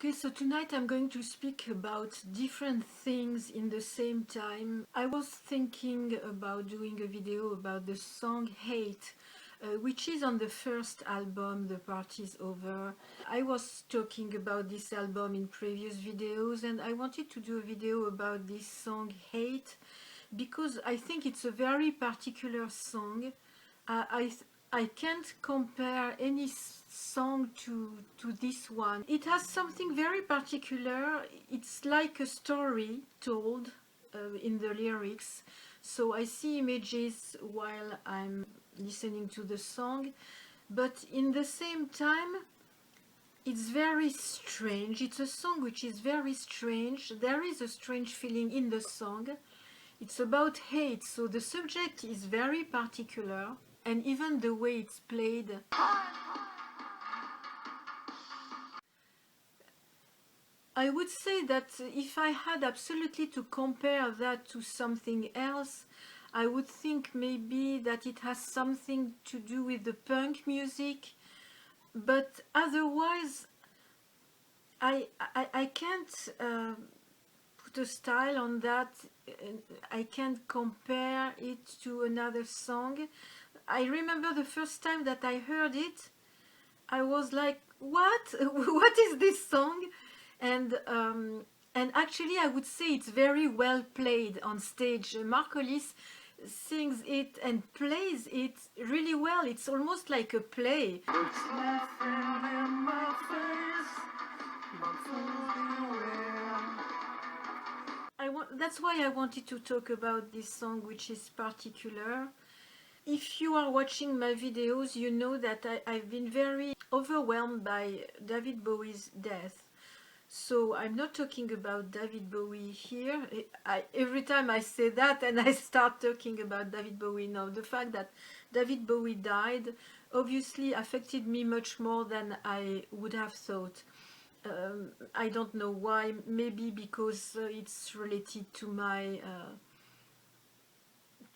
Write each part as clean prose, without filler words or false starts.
Okay, so tonight I'm going to speak about different things in the same time. I was thinking about doing a video about the song Hate, which is on the first album, The Party's Over. I was talking about this album in previous videos, and I wanted to do a video about this song Hate because I think it's a very particular song. I can't compare any song to this one. It has something very particular. It's like a story told in the lyrics. So I see images while I'm listening to the song, but in the same time it's very strange. It's a song which is very strange. There is a strange feeling in the song. It's about hate, so the subject is very particular, and even the way it's played. I would say that if I had absolutely to compare that to something else, I would think maybe that it has something to do with the punk music, but otherwise I can't put a style on that. I can't compare it to another song. I remember the first time that I heard it, I was like, what? What is this song? And actually I would say it's very well played on stage. Hollis sings it and plays it really well. It's almost like a play. That's why I wanted to talk about this song, which is particular. If you are watching my videos, you know that I've been very overwhelmed by David Bowie's death. So I'm not talking about David Bowie here. Every time I say that and I start talking about David Bowie, no, the fact that David Bowie died obviously affected me much more than I would have thought. I don't know why, maybe because it's related to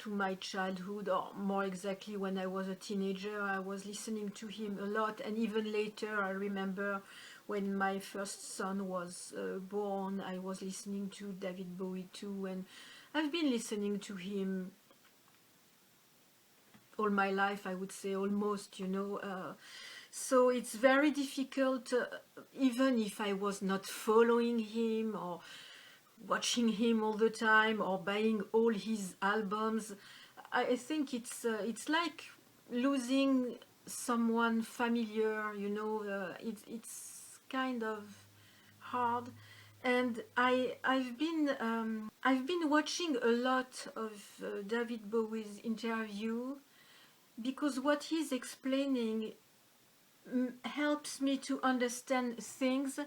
my childhood, or more exactly when I was a teenager. I was listening to him a lot, and even later I remember when my first son was born, I was listening to David Bowie too, and I've been listening to him all my life, I would say, almost, you know. So it's very difficult, even if I was not following him or watching him all the time or buying all his albums. I think it's like losing someone familiar, you know. It's kind of hard, and I've been watching a lot of David Bowie's interview, because what he's explaining helps me to understand things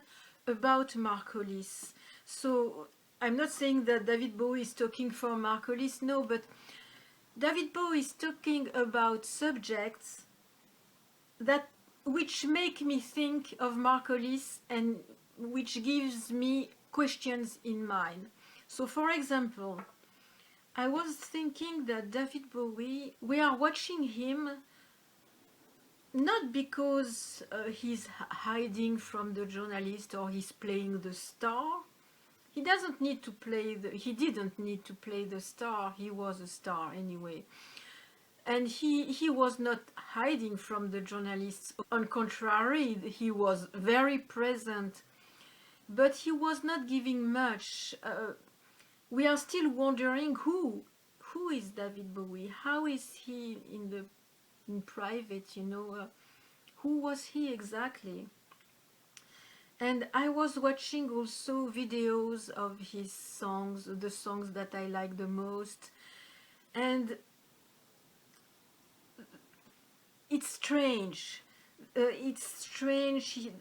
about Hollis. So I'm not saying that David Bowie is talking for Hollis, no, but David Bowie is talking about subjects which make me think of Hollis and which gives me questions in mind. So for example, I was thinking that David Bowie, we are watching him not because he's hiding from the journalist or he's playing the star. He didn't need to play the star. He was a star anyway. And he was not hiding from the journalists. On contrary, he was very present, but he was not giving much. We are still wondering who is David Bowie? How is he in private, you know? Who was he exactly? And I was watching also videos of his songs, the songs that I like the most, and it's strange.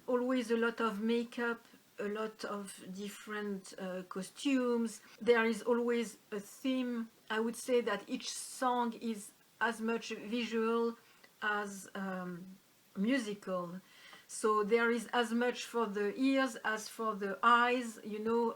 Always a lot of makeup, a lot of different costumes. There is always a theme. I would say that each song is as much visual as musical. So there is as much for the ears as for the eyes, you know.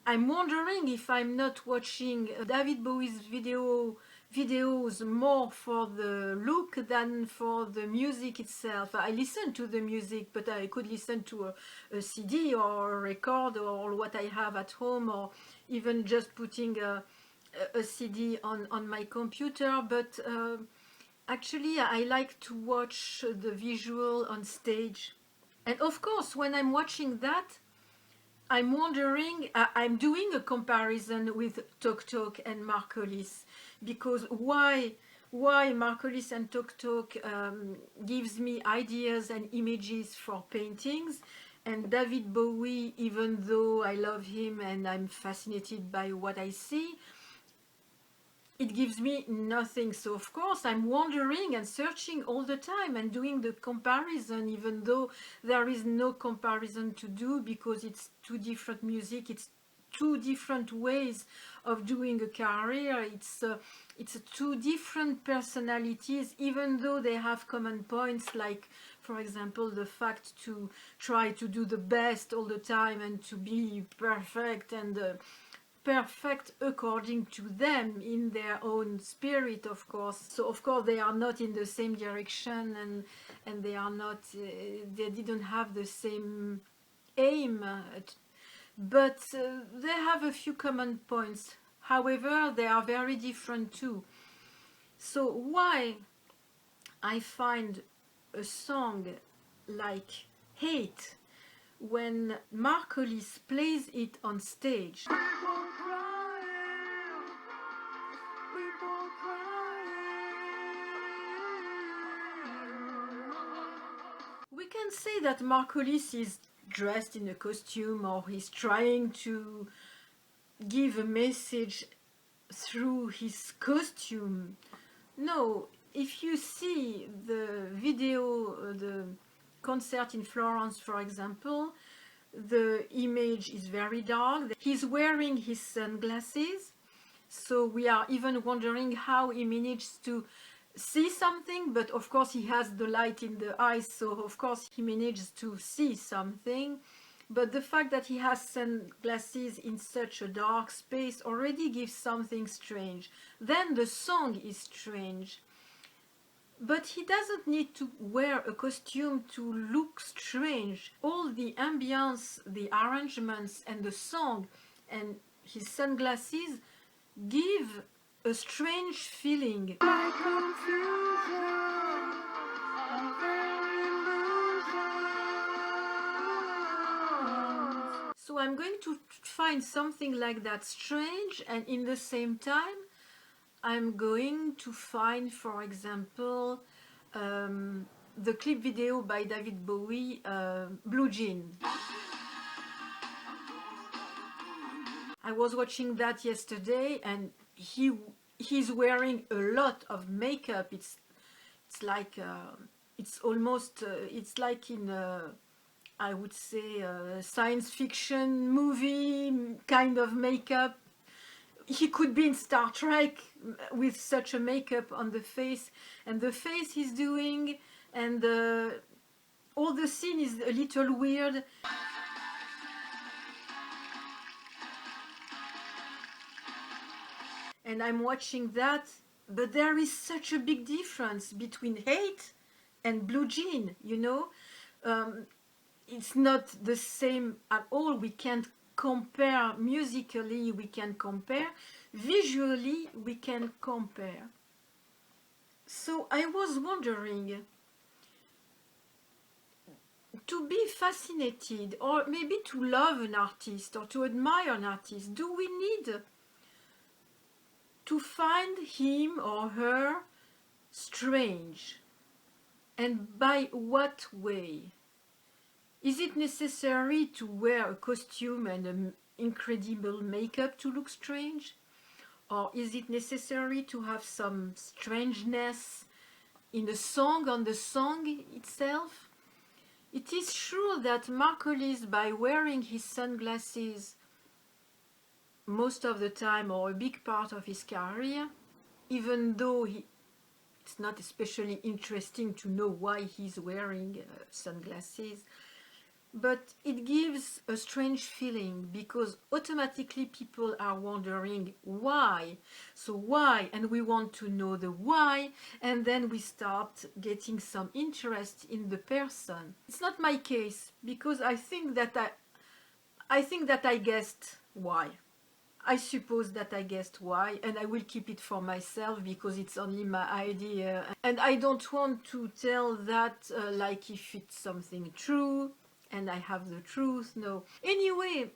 I'm wondering if I'm not watching David Bowie's video videos more for the look than for the music itself. I listen to the music, but I could listen to a CD or a record or what I have at home, or even just putting a CD on my computer. But actually, I like to watch the visual on stage. And of course, when I'm watching that, I'm wondering, I'm doing a comparison with Tok Tok and Mark Hollis, because why Mark Hollis and Tok Tok gives me ideas and images for paintings, and David Bowie, even though I love him and I'm fascinated by what I see, it gives me nothing. So of course I'm wondering and searching all the time and doing the comparison, even though there is no comparison to do, because it's two different music, it's two different ways of doing a career, it's two different personalities, even though they have common points, like for example the fact to try to do the best all the time and to be perfect, and perfect according to them in their own spirit, of course. So of course they are not in the same direction, and they are not they didn't have the same aim, but they have a few common points. However, they are very different too. So why I find a song like Hate, when Mark Hollis plays it on stage, we can say that Mark Hollis is dressed in a costume, or he's trying to give a message through his costume. No, if you see the video, the concert in Florence, for example, the image is very dark. He's wearing his sunglasses, so we are even wondering how he managed to see something, but of course he has the light in the eyes, so of course he manages to see something. But the fact that he has sunglasses in such a dark space already gives something strange. Then the song is strange. But he doesn't need to wear a costume to look strange. All the ambience, the arrangements, and the song, and his sunglasses give a strange feeling. My confusion, so I'm going to find something like that strange, and in the same time I'm going to find, for example, the clip video by David Bowie, Blue Jean. I was watching that yesterday, and he's wearing a lot of makeup. It's like it's almost it's like in I would say a science fiction movie kind of makeup. He could be in Star Trek with such a makeup on the face, and the face he's doing, and all the scene is a little weird. And I'm watching that, but there is such a big difference between Hate and Blue Jean, you know? It's not the same at all. We can't compare musically, we can compare. Visually, we can compare. So I was wondering, to be fascinated, or maybe to love an artist, or to admire an artist, do we need to find him or her strange? And by what way? Is it necessary to wear a costume and an incredible makeup to look strange? Or is it necessary to have some strangeness in a song, on the song itself? It is true that Mark Hollis, by wearing his sunglasses most of the time, or a big part of his career, even though it's not especially interesting to know why he's wearing sunglasses, but it gives a strange feeling because automatically people are wondering why. So why? And we want to know the why, and then we start getting some interest in the person. It's not my case because I think that I guessed why. I suppose that I guessed why, and I will keep it for myself because it's only my idea. And I don't want to tell that like if it's something true and I have the truth. No. Anyway,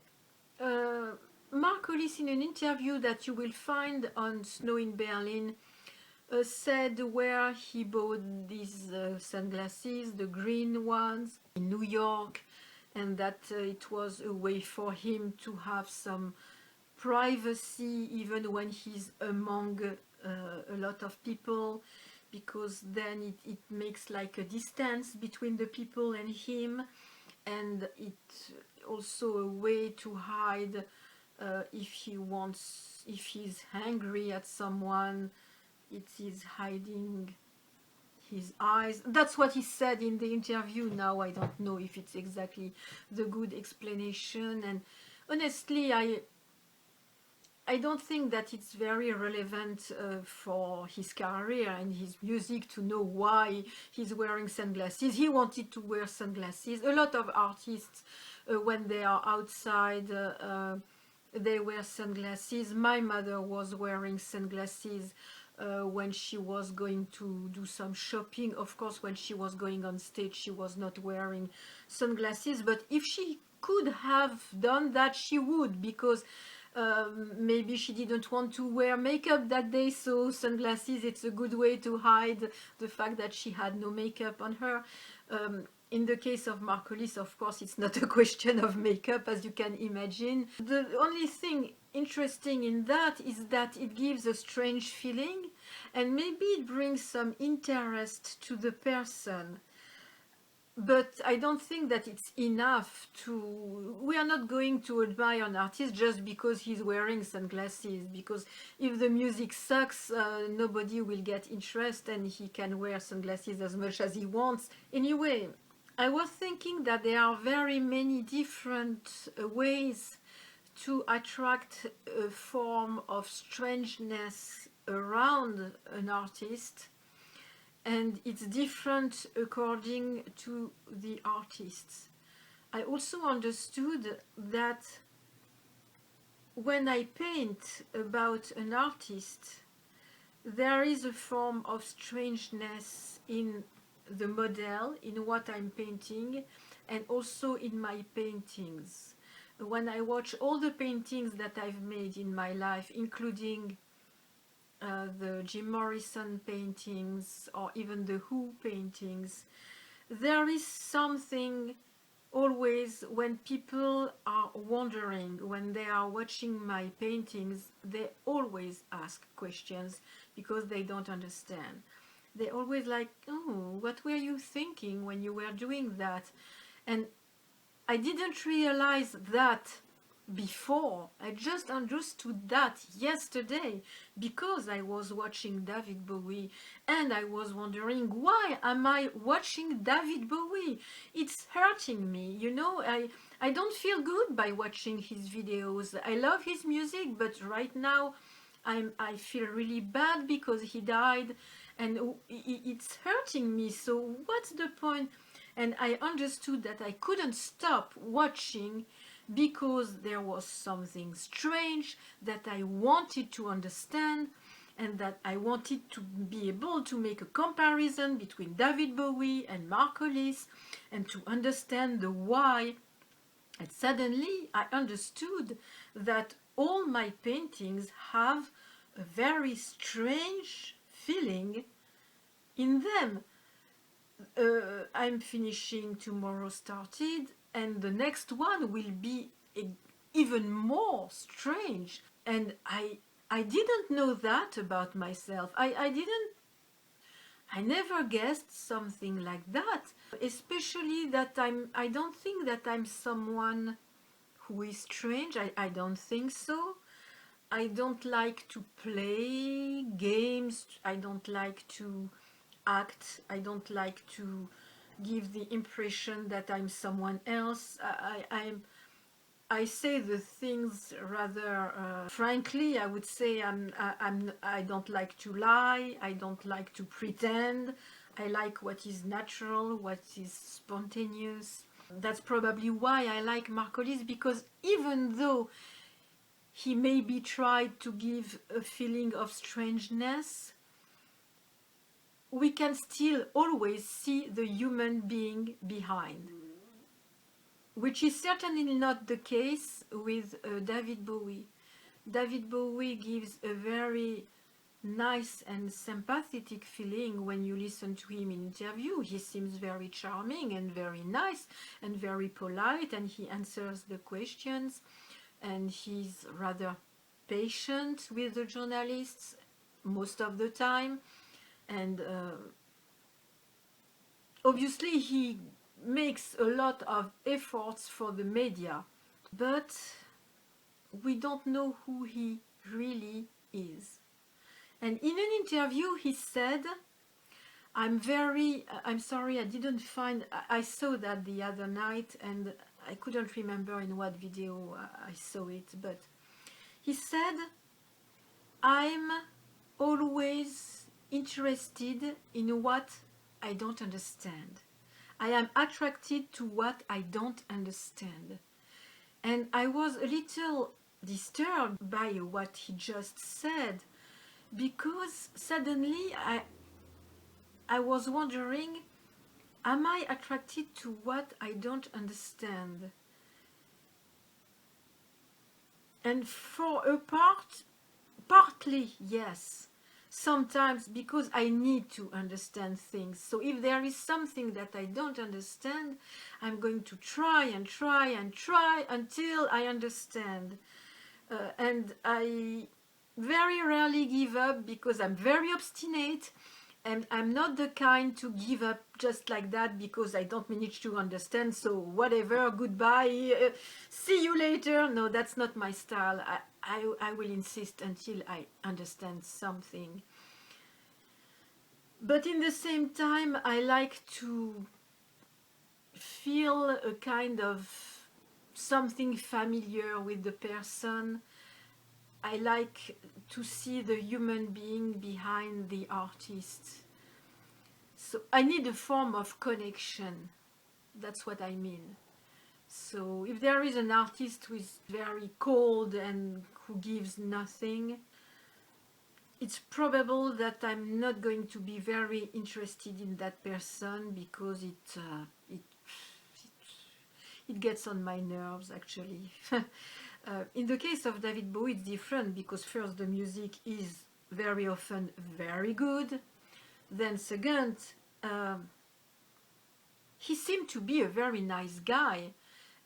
uh, Mark Hollis, in an interview that you will find on Snow in Berlin, said where he bought these sunglasses, the green ones, in New York, and that it was a way for him to have some privacy even when he's among a lot of people, because then it makes like a distance between the people and him, and it also a way to hide if he's angry at someone, it is hiding his eyes. That's what he said in the interview. Now I don't know if it's exactly the good explanation, and honestly I don't think that it's very relevant for his career and his music to know why he's wearing sunglasses. He wanted to wear sunglasses. A lot of artists, when they are outside, they wear sunglasses. My mother was wearing sunglasses when she was going to do some shopping. Of course, when she was going on stage, she was not wearing sunglasses. But if she could have done that, she would, because maybe she didn't want to wear makeup that day, so sunglasses, it's a good way to hide the fact that she had no makeup on her. In the case of Mark Hollis, of course, it's not a question of makeup, as you can imagine. The only thing interesting in that is that it gives a strange feeling, and maybe it brings some interest to the person. But I don't think that it's enough to... We are not going to admire an artist just because he's wearing sunglasses, because if the music sucks, nobody will get interest, and he can wear sunglasses as much as he wants. Anyway, I was thinking that there are very many different ways to attract a form of strangeness around an artist, and it's different according to the artists. I also understood that when I paint about an artist, there is a form of strangeness in the model, in what I'm painting, and also in my paintings. When I watch all the paintings that I've made in my life, including the Jim Morrison paintings or even the Who paintings, there is something always when people are wondering, when they are watching my paintings, they always ask questions because they don't understand. They always like, oh, what were you thinking when you were doing that? And I didn't realize that before. I just understood that yesterday because I was watching David Bowie, and I was wondering, why am I watching David Bowie? It's hurting me, you know. I don't feel good by watching his videos. I love his music, but right now I feel really bad because he died, and it's hurting me. So what's the point? And I understood that I couldn't stop watching because there was something strange that I wanted to understand, and that I wanted to be able to make a comparison between David Bowie and Mark Hollis and to understand the why. And suddenly I understood that all my paintings have a very strange feeling in them. I'm finishing Tomorrow Started, and the next one will be even more strange. And I didn't know that about myself. I never guessed something like that. Especially that I don't think that I'm someone who is strange. I don't think so. I don't like to play games. I don't like to act. I don't like to give the impression that I'm someone else. I say the things rather frankly. I would say I don't like to lie. I don't like to pretend. I like what is natural, what is spontaneous. That's probably why I like Hollis, because even though he maybe tried to give a feeling of strangeness, we can still always see the human being behind, which is certainly not the case with David Bowie. David Bowie gives a very nice and sympathetic feeling when you listen to him in interview. He seems very charming and very nice and very polite, and he answers the questions, and he's rather patient with the journalists most of the time, and obviously he makes a lot of efforts for the media, but we don't know who he really is. And in an interview he said, I'm sorry, I didn't find, I saw that the other night and I couldn't remember in what video I saw it, but he said, I'm always interested in what I don't understand. I am attracted to what I don't understand. And I was a little disturbed by what he just said, because suddenly I was wondering, am I attracted to what I don't understand? And for a partly yes. Sometimes because I need to understand things. So if there is something that I don't understand, I'm going to try and try and try until I understand. And I very rarely give up because I'm very obstinate, and I'm not the kind to give up just like that because I don't manage to understand, so whatever, goodbye, see you later. No, that's not my style. I will insist until I understand something. But in the same time, I like to feel a kind of something familiar with the person. I like to see the human being behind the artist. So I need a form of connection. That's what I mean. So if there is an artist who is very cold and who gives nothing, it's probable that I'm not going to be very interested in that person, because it gets on my nerves, actually. In the case of David Bowie, it's different, because first, the music is very often very good. Then second, he seemed to be a very nice guy,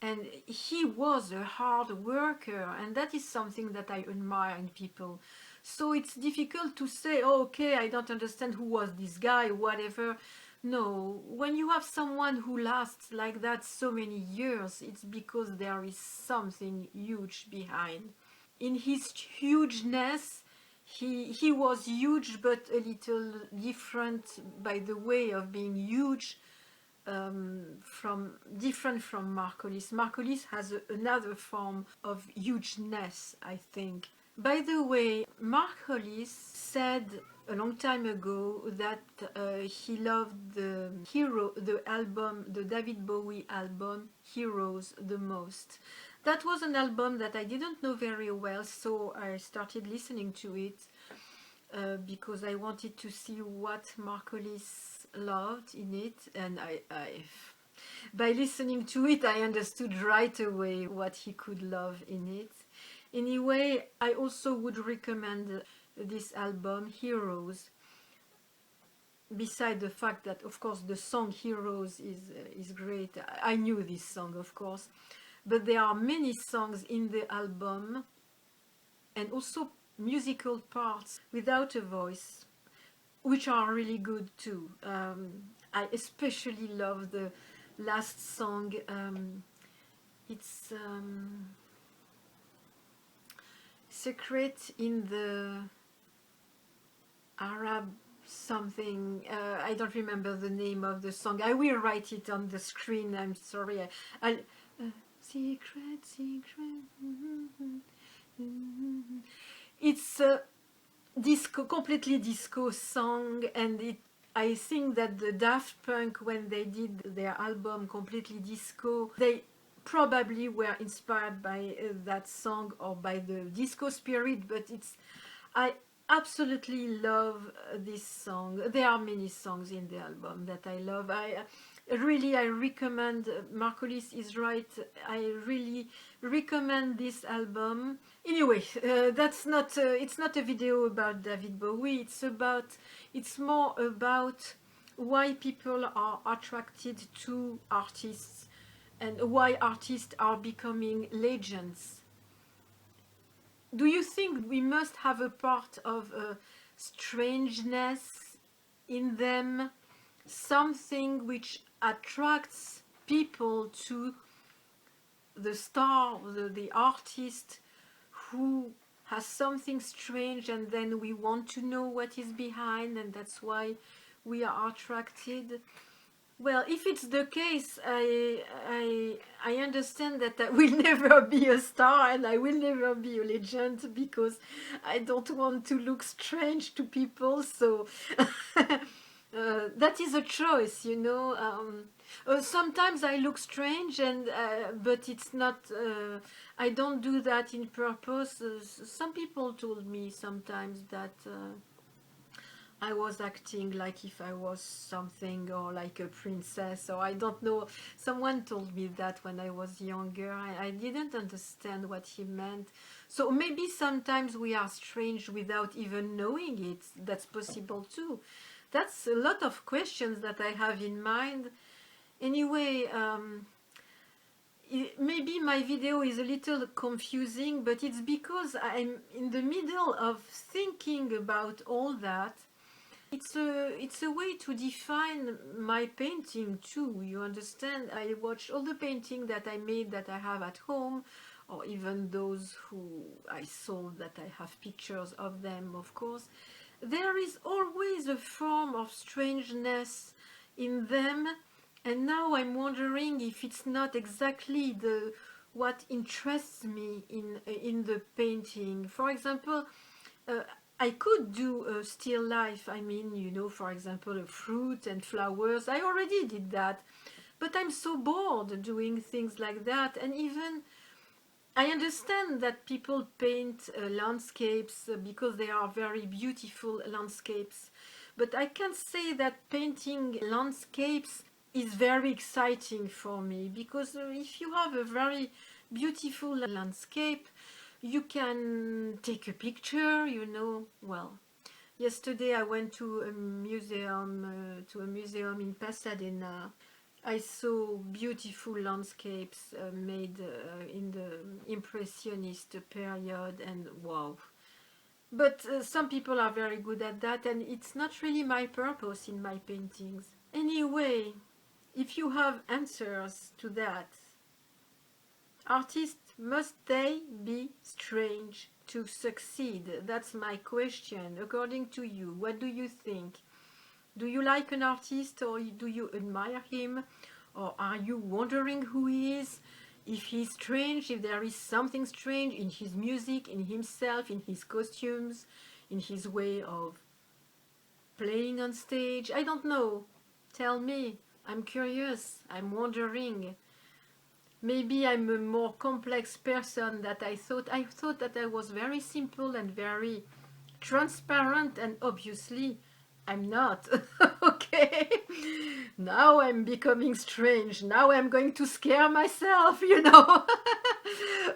and he was a hard worker, and that is something that I admire in people. So it's difficult to say, oh, okay, I don't understand who was this guy, whatever. No, when you have someone who lasts like that so many years, it's because there is something huge behind. In his hugeness, he was huge, but a little different by the way of being huge, different from Hollis. Hollis has another form of hugeness, I think. By the way, Hollis said a long time ago that he loved the album, the David Bowie album Heroes, the most. That was an album that I didn't know very well, so I started listening to it because I wanted to see what Hollis loved in it, and by listening to it, I understood right away what he could love in it. Anyway, I also would recommend this album, Heroes, beside the fact that, of course, the song Heroes is great. I knew this song, of course, but there are many songs in the album, and also musical parts without a voice, which are really good too. I especially love the last song. It's Secret in the Arab something, I don't remember the name of the song. I will write it on the screen, I'm sorry. Secret, secret. It's a disco, completely disco song, and I think that the Daft Punk, when they did their album Completely Disco, they probably were inspired by that song or by the disco spirit, but I absolutely love this song. There are many songs in the album that I love. I recommend, Marcolis is right, I really recommend this album. Anyway, it's not a video about David Bowie, it's more about why people are attracted to artists and why artists are becoming legends. Do you think we must have a part of strangeness in them? Something which attracts people to the star, the artist, who has something strange, and then we want to know what is behind, and that's why we are attracted. Well, if it's the case, I understand that I will never be a star and I will never be a legend, because I don't want to look strange to people, so that is a choice, you know. Sometimes I look strange, but it's not, I don't do that in purpose. Some people told me sometimes that I was acting like if I was something, or like a princess, or I don't know. Someone told me that when I was younger. I didn't understand what he meant. So maybe sometimes we are strange without even knowing it. That's possible too. That's a lot of questions that I have in mind. Anyway, maybe my video is a little confusing, but it's because I'm in the middle of thinking about all that. It's a way to define my painting too, you understand? I watch all the paintings that I made that I have at home, or even those who I sold that I have pictures of them, of course. There is always a form of strangeness in them, and now I'm wondering if it's not exactly what interests me in the painting. For example, I could do a still life, I mean, you know, for example, a fruit and flowers. I already did that, but I'm so bored doing things like that. And even I understand that people paint landscapes because they are very beautiful landscapes, but I can't say that painting landscapes is very exciting for me, because if you have a very beautiful landscape, you can take a picture, you know. Well, yesterday I went to a museum in Pasadena. I saw beautiful landscapes made in the Impressionist period, and wow. But some people are very good at that, and it's not really my purpose in my paintings. Anyway, if you have answers to that, artists, must they be strange to succeed? That's my question. According to you, what do you think? Do you like an artist, or do you admire him? Or are you wondering who he is? If he's strange, if there is something strange in his music, in himself, in his costumes, in his way of playing on stage? I don't know. Tell me. I'm curious. I'm wondering. Maybe I'm a more complex person than I thought. I thought that I was very simple and very transparent, and obviously I'm not. Okay, now I'm becoming strange. Now I'm going to scare myself, you know.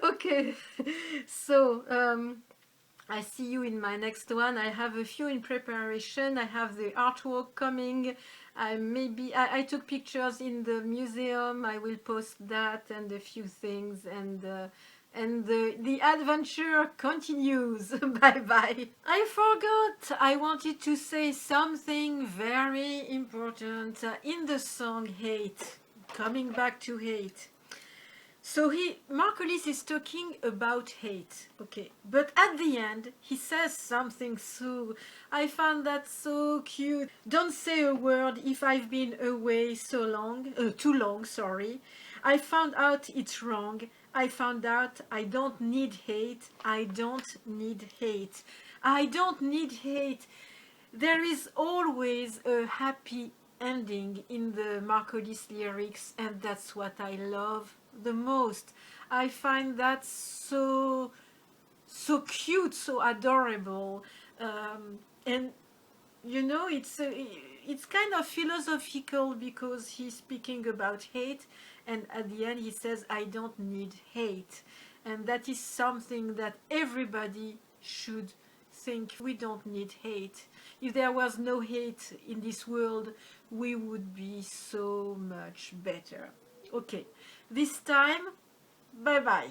Okay, so I see you in my next one. I have a few in preparation. I have the artwork coming. I took pictures in the museum. I will post that and a few things, and the adventure continues. Bye bye. I forgot. I wanted to say something very important in the song Hate. Coming back to Hate. So Mark Hollis is talking about hate, okay, but at the end he says something so, I found that so cute. Don't say a word if I've been away so long, too long, sorry. I found out it's wrong. I found out I don't need hate. I don't need hate. I don't need hate. There is always a happy ending in the Mark Hollis lyrics, and that's what I love the most. I find that so cute, so adorable, and you know, it's kind of philosophical because he's speaking about hate, and at the end he says, I don't need hate. And that is something that everybody should think. We don't need hate. If there was no hate in this world, we would be so much better. Okay, this time, bye bye.